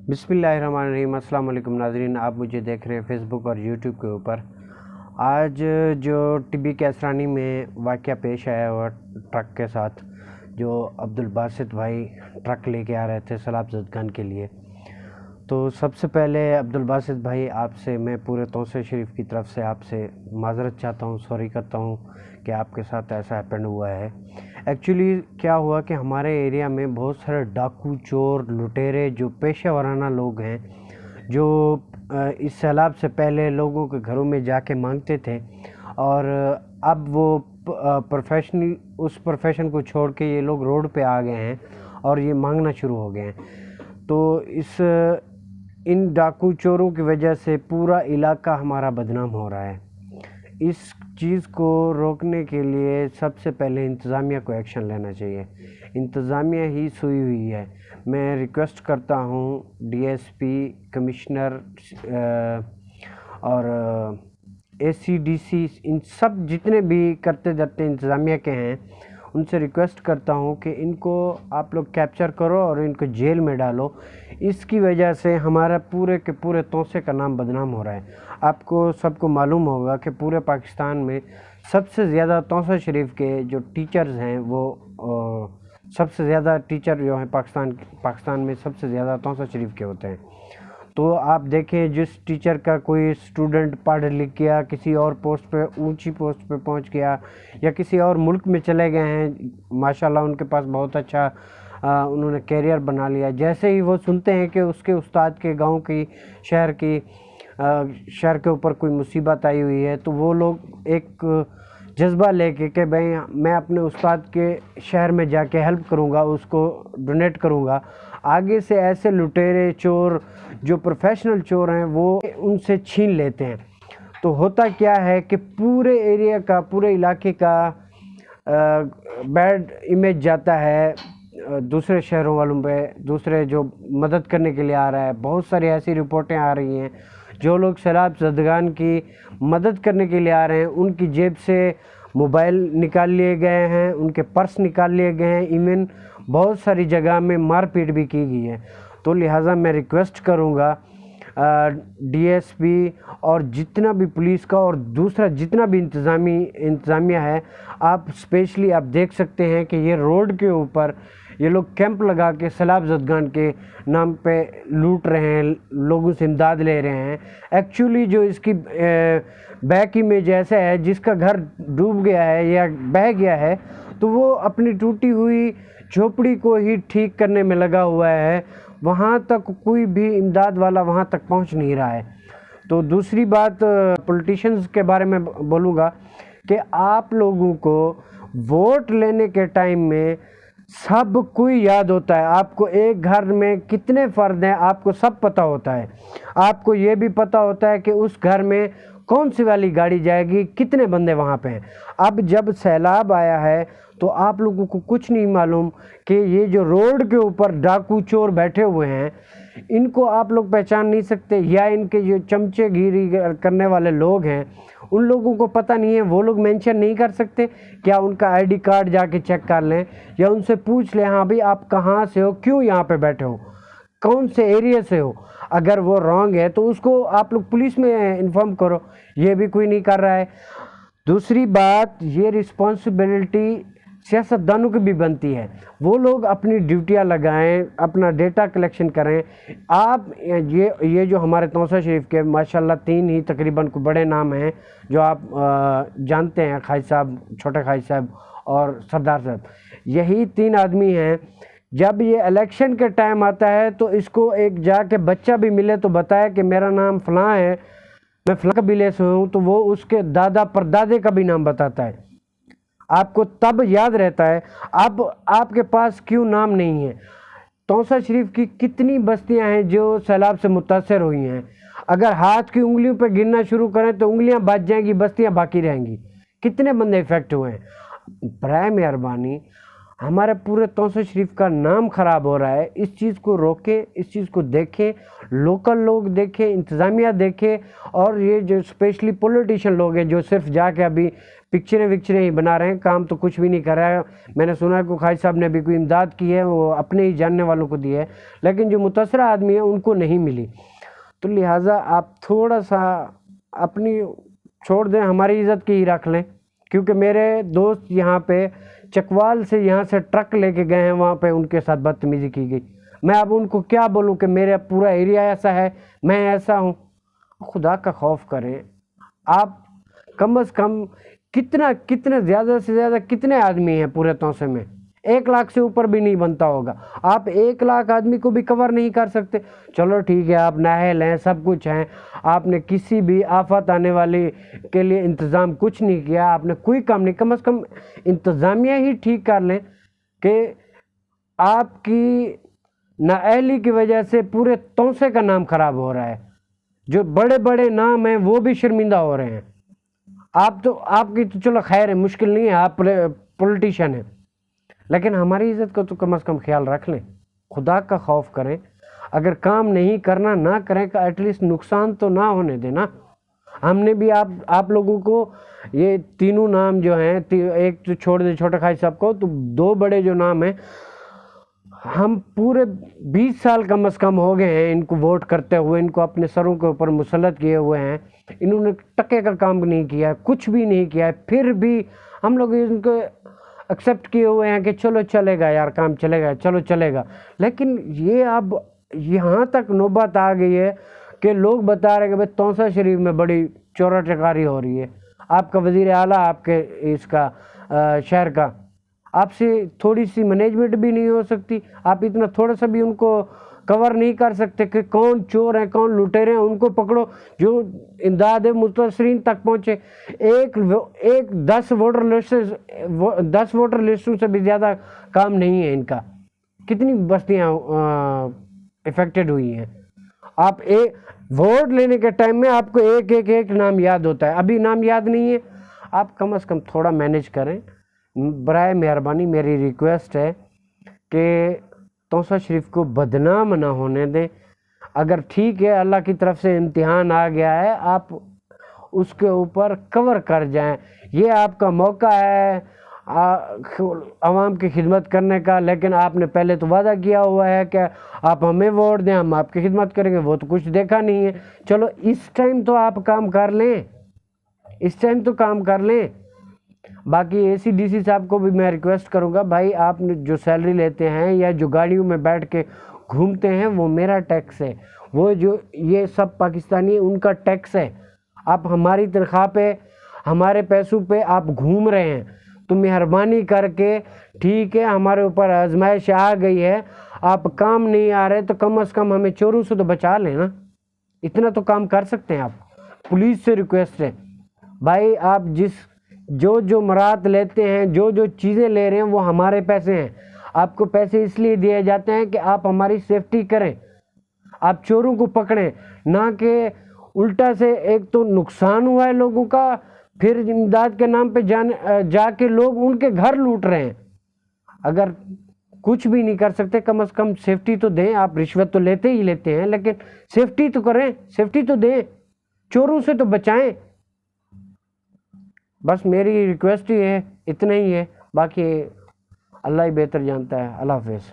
بسم اللہ الرحمن الرحیم۔ السلام علیکم ناظرین، آپ مجھے دیکھ رہے ہیں فیس بک اور یوٹیوب کے اوپر۔ آج جو ٹبی کیسرانی میں واقعہ پیش آیا ہوا ٹرک کے ساتھ، جو عبدالباسط بھائی ٹرک لے کے آ رہے تھے سیلاب زدگان کے لیے، تو سب سے پہلے عبدالباسط بھائی آپ سے میں پورے توسیع شریف کی طرف سے آپ سے معذرت چاہتا ہوں، سوری کرتا ہوں کہ آپ کے ساتھ ایسا ہیپن ہوا ہے۔ ایکچولی کیا ہوا کہ ہمارے ایریا میں بہت سارے ڈاکو، چور، لٹیرے جو پیشہ ورانہ لوگ ہیں، جو اس سیلاب سے پہلے لوگوں کے گھروں میں جا کے مانگتے تھے، اور اب وہ اس پروفیشن کو چھوڑ کے یہ لوگ روڈ پہ آ گئے ہیں اور یہ مانگنا شروع ہو گئے ہیں۔ تو ان ڈاکو چوروں کی وجہ سے پورا علاقہ ہمارا بدنام ہو رہا ہے۔ اس چیز کو روکنے کے لیے سب سے پہلے انتظامیہ کو ایکشن لینا چاہیے۔ انتظامیہ ہی سوئی ہوئی ہے۔ میں ریکویسٹ کرتا ہوں ڈی ایس پی، کمشنر اور اے سی ڈی سی، ان سب جتنے بھی کرتے دھرتے انتظامیہ کے ہیں، ان سے ریکویسٹ کرتا ہوں کہ ان کو آپ لوگ کیپچر کرو اور ان کو جیل میں ڈالو۔ اس کی وجہ سے ہمارا پورے کے پورے توسے کا نام بدنام ہو رہا ہے۔ آپ کو سب کو معلوم ہوگا کہ پورے پاکستان میں سب سے زیادہ توسیع شریف کے جو ٹیچرز ہیں، وہ سب سے زیادہ ٹیچر جو ہیں پاکستان میں سب سے زیادہ توسیع شریف کے ہوتے ہیں۔ تو آپ دیکھیں، جس ٹیچر کا کوئی اسٹوڈنٹ پڑھ لکھ گیا، کسی اور پوسٹ پہ، اونچی پوسٹ پہ پہنچ گیا، یا کسی اور ملک میں چلے گئے ہیں، ماشاءاللہ ان کے پاس بہت اچھا انہوں نے کیریئر بنا لیا، جیسے ہی وہ سنتے ہیں کہ اس کے استاد کے گاؤں کی، شہر کے اوپر کوئی مصیبت آئی ہوئی ہے، تو وہ لوگ ایک جذبہ لے کے کہ بھئی میں اپنے استاد کے شہر میں جا کے ہیلپ کروں گا، اس کو ڈونیٹ کروں گا۔ آگے سے ایسے لٹیرے چور جو پروفیشنل چور ہیں، وہ ان سے چھین لیتے ہیں۔ تو ہوتا کیا ہے کہ پورے ایریا کا، پورے علاقے کا بیڈ امیج جاتا ہے دوسرے شہروں والوں پہ، دوسرے جو مدد کرنے کے لیے آ رہا ہے۔ بہت ساری ایسی رپورٹیں آ رہی ہیں، جو لوگ سیلاب زدگان کی مدد کرنے کے لیے آ رہے ہیں، ان کی جیب سے موبائل نکال لیے گئے ہیں، ان کے پرس نکال لیے گئے ہیں، ایون بہت ساری جگہ میں مار پیٹ بھی کی گئی ہے۔ تو لہٰذا میں ریکویسٹ کروں گا ڈی ایس پی اور جتنا بھی پولیس کا اور دوسرا جتنا بھی انتظامیہ ہے، آپ اسپیشلی آپ دیکھ سکتے ہیں کہ یہ روڈ کے اوپر یہ لوگ کیمپ لگا کے سیلاب زدگان کے نام پہ لوٹ رہے ہیں، لوگوں سے امداد لے رہے ہیں۔ ایکچولی جو اس کی بیک امیج ایسا ہے، جس کا گھر ڈوب گیا ہے یا بہہ گیا ہے، تو وہ اپنی ٹوٹی ہوئی جھوپڑی کو ہی ٹھیک کرنے میں لگا ہوا ہے، وہاں تک کوئی بھی امداد والا وہاں تک پہنچ نہیں رہا ہے۔ تو دوسری بات پولیٹیشنز کے بارے میں بولوں گا کہ آپ لوگوں کو ووٹ لینے کے ٹائم میں سب کوئی یاد ہوتا ہے۔ آپ کو ایک گھر میں کتنے فرد ہیں، آپ کو سب پتہ ہوتا ہے۔ آپ کو یہ بھی پتہ ہوتا ہے کہ اس گھر میں کون سی والی گاڑی جائے گی، کتنے بندے وہاں پہ ہیں۔ اب جب سیلاب آیا ہے تو آپ لوگوں کو کچھ نہیں معلوم کہ یہ جو روڈ کے اوپر ڈاکو چور بیٹھے ہوئے ہیں، ان کو آپ لوگ پہچان نہیں سکتے، یا ان کے جو چمچے گیری کرنے والے لوگ ہیں ان لوگوں کو پتہ نہیں ہے، وہ لوگ مینشن نہیں کر سکتے؟ کیا ان کا آئی ڈی کارڈ جا کے چیک کر لیں، یا ان سے پوچھ لیں ہاں بھئی آپ کہاں سے ہو، کیوں یہاں پہ بیٹھے ہو، کون سے ایریا سے ہو؟ اگر وہ رانگ ہے تو اس کو آپ لوگ پولیس میں انفارم کرو، یہ بھی کوئی نہیں کر رہا ہے۔ دوسری بات، یہ رسپانسبلٹی سیاستدانوں کی بھی بنتی ہے، وہ لوگ اپنی ڈیوٹیاں لگائیں، اپنا ڈیٹا کلیکشن کریں۔ آپ یہ جو ہمارے توسیع شریف کے ماشاءاللہ 3 ہی تقریباً کو بڑے نام ہیں جو آپ جانتے ہیں، خواجہ صاحب، چھوٹے خواجہ صاحب اور سردار صاحب، یہی 3 آدمی ہیں۔ جب یہ الیکشن کے ٹائم آتا ہے تو اس کو ایک جا کے بچہ بھی ملے تو بتائے کہ میرا نام فلاں ہے، میں فلاں قبیلے سے ہوں، تو وہ اس کے دادا پردادے کا بھی نام بتاتا ہے۔ آپ کو تب یاد رہتا ہے۔ اب آپ کے پاس کیوں نام نہیں ہے؟ توسیع شریف کی کتنی بستیاں ہیں جو سیلاب سے متاثر ہوئی ہیں؟ اگر ہاتھ کی انگلیوں پہ گننا شروع کریں تو انگلیاں بچ جائیں گی، بستیاں باقی رہیں گی۔ کتنے بندے افیکٹ ہوئے ہیں؟ برائے مہربانی ہمارے پورے توسیع شریف کا نام خراب ہو رہا ہے. اس چیز کو روکیں, اس چیز کو دیکھیں, لوکل لوگ دیکھیں, انتظامیہ دیکھیں, اور یہ جو اسپیشلی پولیٹیشین لوگ ہیں جو صرف جا کے ابھی پکچریں ہی بنا رہے ہیں, کام تو کچھ بھی نہیں کر رہا ہے. میں نے سنا ہے کہ خواجہ صاحب نے بھی کوئی امداد کی ہے, وہ اپنے ہی جاننے والوں کو دی ہے, لیکن جو متاثرہ آدمی ہیں ان کو نہیں ملی. تو لہٰذا آپ تھوڑا سا اپنی چھوڑ دیں, ہماری عزت کی ہی رکھ لیں. کیونکہ میرے دوست یہاں پہ چکوال سے یہاں سے ٹرک لے کے گئے ہیں, وہاں پہ ان کے ساتھ بدتمیزی کی گئی. میں اب ان کو کیا بولوں کہ میرا پورا ایریا ایسا ہے, میں ایسا ہوں. خدا کا خوف کریں آپ. کم از کم کتنے زیادہ سے زیادہ کتنے آدمی ہیں پورے توسے میں؟ 1 لاکھ سے اوپر بھی نہیں بنتا ہوگا. آپ 1 لاکھ آدمی کو بھی کور نہیں کر سکتے. چلو ٹھیک ہے, آپ نااہل ہیں, سب کچھ ہیں, آپ نے کسی بھی آفت آنے والی کے لیے انتظام کچھ نہیں کیا, آپ نے کوئی کام نہیں. کم از کم انتظامیہ ہی ٹھیک کر لیں کہ آپ کی نااہلی کی وجہ سے پورے توسے کا نام خراب ہو رہا ہے. جو بڑے بڑے نام ہیں وہ بھی شرمندہ ہو رہے ہیں. آپ کی تو چلو خیر ہے, مشکل نہیں ہے, آپ پولیٹیشین ہیں, لیکن ہماری عزت کا تو کم از کم خیال رکھ لیں. خدا کا خوف کریں. اگر کام نہیں کرنا نہ کریں, کہ ایٹ لیسٹ نقصان تو نہ ہونے دینا. ہم نے بھی آپ لوگوں کو یہ تینوں نام جو ہیں, ایک تو چھوڑ دے چھوٹے خواجہ صاحب کو, تو 2 بڑے جو نام ہیں, ہم پورے 20 سال کم از کم ہو گئے ہیں ان کو ووٹ کرتے ہوئے, ان کو اپنے سروں کے اوپر مسلط کیے ہوئے ہیں. انہوں نے ٹکے کا کام نہیں کیا, کچھ بھی نہیں کیا, پھر بھی ہم لوگ ان کو ایکسیپٹ کیے ہوئے ہیں کہ چلو چلے گا یار, کام چلے گا, چلو چلے گا. لیکن یہ اب یہاں تک نوبت آ گئی ہے کہ لوگ بتا رہے ہیں کہ بھائی توسہ شریف میں بڑی چورا چکاری ہو رہی ہے. آپ کا وزیر اعلیٰ آپ کے اس کا شہر کا, آپ سے تھوڑی سی مینجمنٹ بھی نہیں ہو سکتی. آپ اتنا تھوڑا سا بھی ان کو کور نہیں کر سکتے کہ کون چور ہیں, کون لٹیرے ہیں, ان کو پکڑو, جو امداد متاثرین تک پہنچے. 10 ووٹر لسٹوں سے بھی زیادہ کام نہیں ہے ان کا. کتنی بستیاں افیکٹڈ ہوئی ہیں. آپ ووٹ لینے کے ٹائم میں آپ کو ایک نام یاد ہوتا ہے, ابھی نام یاد نہیں ہے. آپ کم از کم تھوڑا مینیج کریں. برائے مہربانی میری ریکویسٹ ہے کہ توسہ شریف کو بدنام نہ ہونے دیں. اگر ٹھیک ہے, اللہ کی طرف سے امتحان آ گیا ہے, آپ اس کے اوپر کور کر جائیں. یہ آپ کا موقع ہے عوام کی خدمت کرنے کا. لیکن آپ نے پہلے تو وعدہ کیا ہوا ہے کہ آپ ہمیں ووٹ دیں, ہم آپ کی خدمت کریں گے, وہ تو کچھ دیکھا نہیں ہے. چلو اس ٹائم تو آپ کام کر لیں, اس ٹائم تو کام کر لیں. باقی اے سی ڈی سی صاحب کو بھی میں ریکویسٹ کروں گا, بھائی آپ نے جو سیلری لیتے ہیں یا جو گاڑیوں میں بیٹھ کے گھومتے ہیں, وہ میرا ٹیکس ہے. وہ جو یہ سب پاکستانی ان کا ٹیکس ہے. آپ ہماری تنخواہ پہ, ہمارے پیسوں پہ آپ گھوم رہے ہیں, تو مہربانی کر کے ٹھیک ہے, ہمارے اوپر آزمائش آ گئی ہے, آپ کام نہیں آ رہے, تو کم از کم ہمیں چوروں سے تو بچا لیں نا. اتنا تو کام کر سکتے ہیں آپ. پولیس سے ریکویسٹ ہے, بھائی آپ جو مراد لیتے ہیں, جو چیزیں لے رہے ہیں, وہ ہمارے پیسے ہیں. آپ کو پیسے اس لیے دیے جاتے ہیں کہ آپ ہماری سیفٹی کریں, آپ چوروں کو پکڑیں, نہ کہ الٹا سے ایک تو نقصان ہوا ہے لوگوں کا, پھر امداد کے نام پہ جا کے لوگ ان کے گھر لوٹ رہے ہیں. اگر کچھ بھی نہیں کر سکتے, کم از کم سیفٹی تو دیں. آپ رشوت تو لیتے ہی لیتے ہیں, لیکن سیفٹی تو کریں, سیفٹی تو دیں, چوروں سے تو بچائیں. بس میری ریکویسٹ ہی ہے, اتنا ہی ہے. باقی اللہ ہی بہتر جانتا ہے. اللہ حافظ.